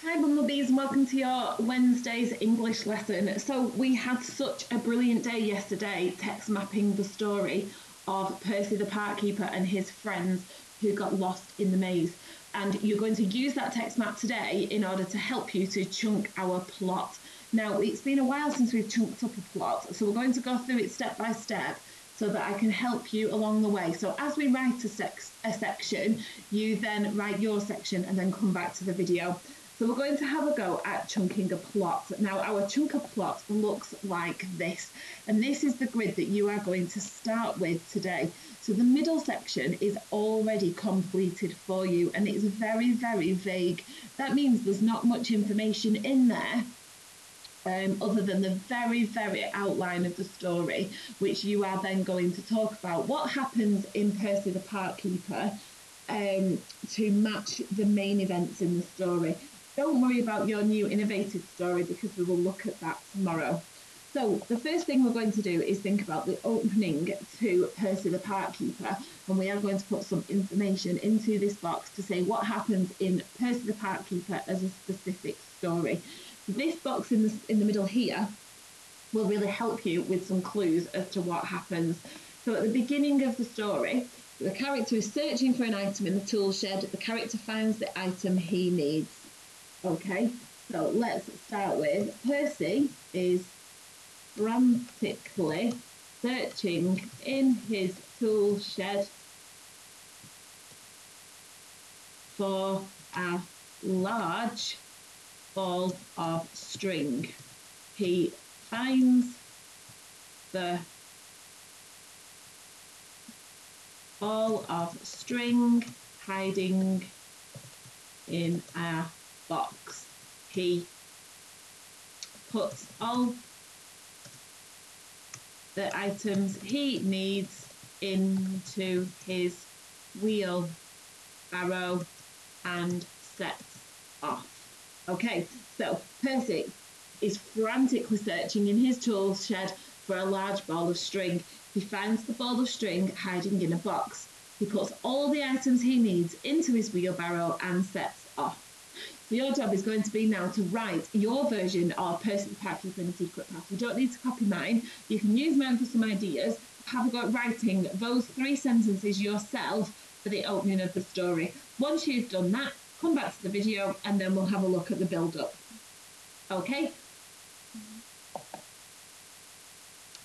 Hi Bumblebees and welcome to your Wednesday's English lesson. So we had such a brilliant day yesterday text mapping the story of Percy the park keeper and his friends who got lost in the maze. And you're going to use that text map today in order to help you to chunk our plot. Now it's been a while since we've chunked up a plot, so we're going to go through it step by step so that I can help you along the way. So as we write a section, you then write your section and then come back to the video. So we're going to have a go at chunking a plot. Now our chunk of plot looks like this, and this is the grid that you are going to start with today. So the middle section is already completed for you and it's very, very vague. That means there's not much information in there other than the very, very outline of the story, which you are then going to talk about. What happens in Percy the Park Keeper to match the main events in the story. Don't worry about your new innovative story because we will look at that tomorrow. So the first thing we're going to do is think about the opening to Percy the Park Keeper, and we are going to put some information into this box to say what happens in Percy the Park Keeper as a specific story. This box in the middle here will really help you with some clues as to what happens. So at the beginning of the story, the character is searching for an item in the tool shed. The character finds the item he needs. Okay, so let's start with Percy is frantically searching in his tool shed for a large ball of string. He finds the ball of string hiding in a box. He puts all the items he needs into his wheelbarrow and sets off. Okay, so Percy is frantically searching in his tool shed for a large ball of string. He finds the ball of string hiding in a box. He puts all the items he needs into his wheelbarrow and sets off. So your job is going to be now to write your version of Percy the Park Keeper and the Secret Path. You don't need to copy mine. You can use mine for some ideas. Have a go at writing those 3 sentences yourself for the opening of the story. Once you've done that, come back to the video and then we'll have a look at the build-up. Okay?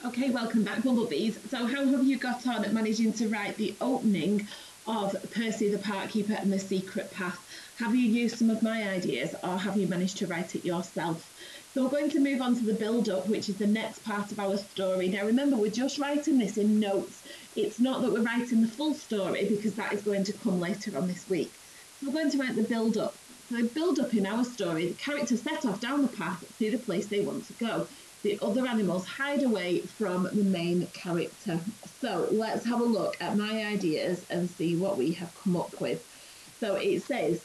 Okay, welcome back, Bumblebees. So how have you got on at managing to write the opening of Percy the Park Keeper and the Secret Path? Have you used some of my ideas or have you managed to write it yourself? So we're going to move on to the build-up, which is the next part of our story. Now remember, we're just writing this in notes. It's not that we're writing the full story because that is going to come later on this week. So we're going to write the build-up. So the build-up in our story, the characters set off down the path to the place they want to go. The other animals hide away from the main character. So let's have a look at my ideas and see what we have come up with. So it says,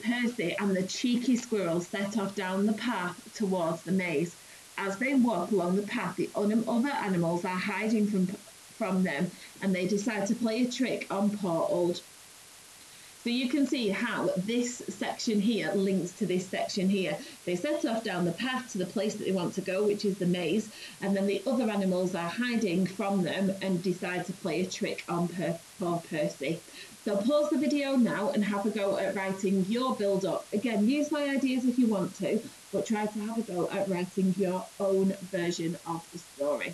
Percy and the cheeky squirrel set off down the path towards the maze. As they walk along the path, the other animals are hiding from them and they decide to play a trick on poor old. So you can see how this section here links to this section here. They set off down the path to the place that they want to go, which is the maze, and then the other animals are hiding from them and decide to play a trick on poor Percy. So pause the video now and have a go at writing your build-up. Again, use my ideas if you want to, but try to have a go at writing your own version of the story.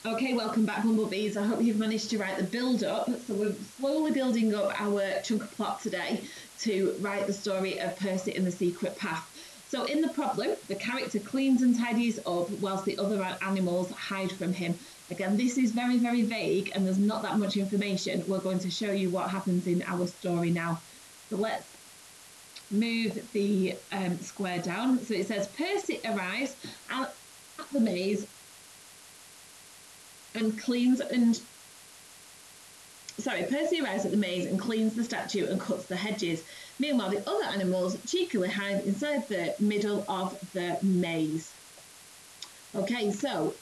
Okay, welcome back, Bumblebees. I hope you've managed to write the build-up. So we're slowly building up our chunk of plot today to write the story of Percy and the Secret Path. So in the problem, the character cleans and tidies up whilst the other animals hide from him. Again, this is very, very vague and there's not that much information. We're going to show you what happens in our story now. So let's move the square down. So it says, Percy arrives at the maze and Percy arrives at the maze and cleans the statue and cuts the hedges. Meanwhile, the other animals cheekily hide inside the middle of the maze. Okay, so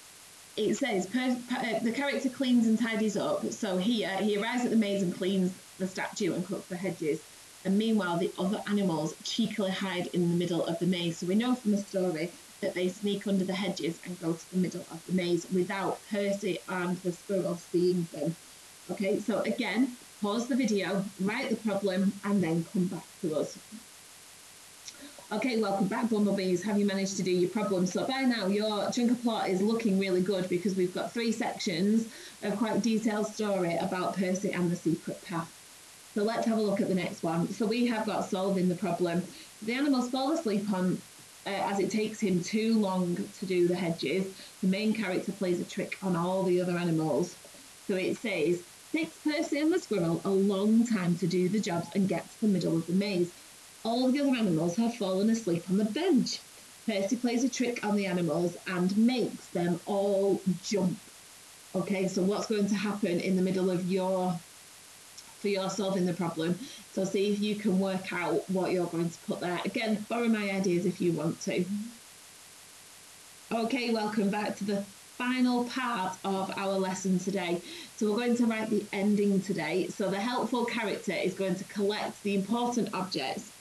it says the character cleans and tidies up. So here he arrives at the maze and cleans the statue and cuts the hedges. and meanwhile the other animals cheekily hide in the middle of the maze. So we know from the story that they sneak under the hedges and go to the middle of the maze without Percy and the squirrel seeing them. Okay, so again, pause the video, write the problem, and then come back to us. Okay, welcome back, Bumblebees. Have you managed to do your problem? So by now, your chunk of plot is looking really good because we've got 3 sections of quite detailed story about Percy and the secret path. So let's have a look at the next one. So we have got solving the problem. The animals fall asleep on as it takes him too long to do the hedges. The main character plays a trick on all the other animals. So it says, takes Percy and the squirrel a long time to do the jobs and get to the middle of the maze. All the other animals have fallen asleep on the bench. Percy plays a trick on the animals and makes them all jump. Okay, so what's going to happen in the middle of for your solving the problem? So see if you can work out what you're going to put there. Again, borrow my ideas if you want to. Okay, welcome back to the final part of our lesson today. So we're going to write the ending today. So the helpful character is going to collect the important objects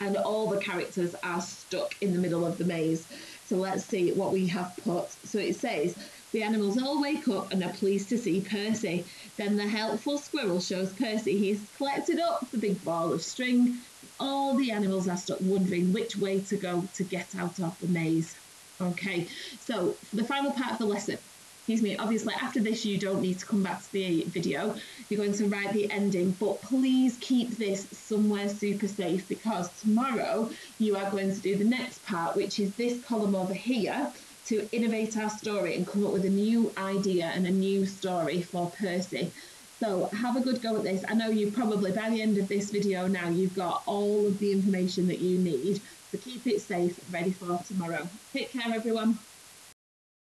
and all the characters are stuck in the middle of the maze. So let's see what we have put. So it says, the animals all wake up and are pleased to see Percy. Then the helpful squirrel shows Percy he's collected up the big ball of string. All the animals are stuck wondering which way to go to get out of the maze. Okay, so for the final part of the lesson, excuse me, obviously after this you don't need to come back to the video, you're going to write the ending, but please keep this somewhere super safe because tomorrow you are going to do the next part, which is this column over here, to innovate our story and come up with a new idea and a new story for Percy. So have a good go at this. I know you probably, by the end of this video now, you've got all of the information that you need. So keep it safe, ready for tomorrow. Take care, everyone.